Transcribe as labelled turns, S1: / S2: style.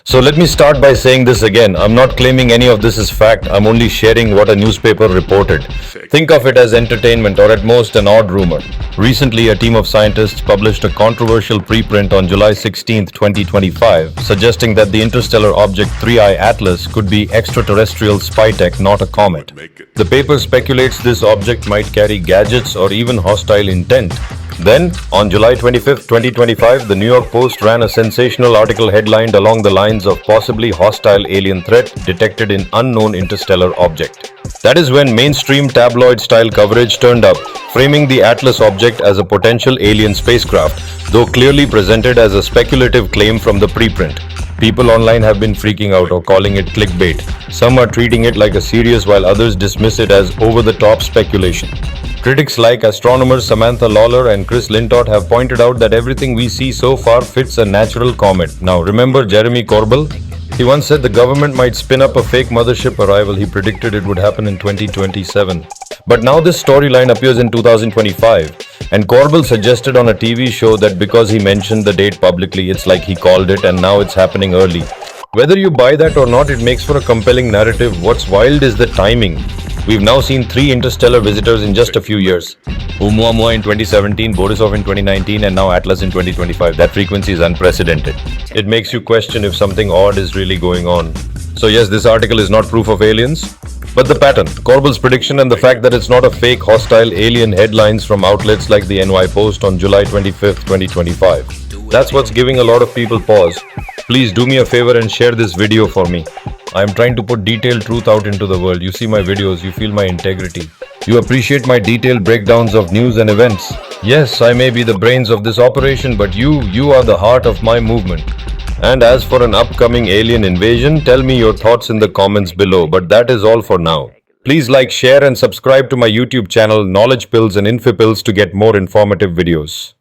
S1: So let me start by saying this again. I'm not claiming any of this is fact. I'm only sharing what a newspaper reported. Think of it as entertainment or at most an odd rumor. Recently, a team of scientists published a controversial preprint on July 16, 2025, suggesting that the interstellar object 3I Atlas could be extraterrestrial spy tech, not a comet. The paper speculates this object might carry gadgets or even hostile intent. Then, on July 25, 2025, the New York Post ran a sensational article headlined along the lines of possibly hostile alien threat detected in unknown interstellar object. That is when mainstream tabloid-style coverage turned up, framing the Atlas object as a potential alien spacecraft, though clearly presented as a speculative claim from the preprint. People online have been freaking out or calling it clickbait. Some are treating it like a serious while others dismiss it as over-the-top speculation. Critics like astronomers Samantha Lawler and Chris Lintott have pointed out that everything we see so far fits a natural comet. Now, remember Jeremy Corbell? He once said the government might spin up a fake mothership arrival. He predicted it would happen in 2027. But now this storyline appears in 2025, and Corbell suggested on a TV show that because he mentioned the date publicly, it's like he called it and now it's happening early. Whether you buy that or not, it makes for a compelling narrative. What's wild is the timing. We've now seen 3 interstellar visitors in just a few years. Oumuamua in 2017, Borisov in 2019, and now Atlas in 2025. That frequency is unprecedented. It makes you question if something odd is really going on. So yes, this article is not proof of aliens, but the pattern, Corbell's prediction, and the fact that it's not a fake hostile alien headlines from outlets like the NY Post on July 25th, 2025. That's what's giving a lot of people pause. Please do me a favor and share this video for me. I am trying to put detailed truth out into the world. You see my videos, you feel my integrity. You appreciate my detailed breakdowns of news and events. Yes, I may be the brains of this operation, but you are the heart of my movement. And as for an upcoming alien invasion, tell me your thoughts in the comments below. But that is all for now. Please like, share and subscribe to my YouTube channel Knowledge Pills and Infipills to get more informative videos.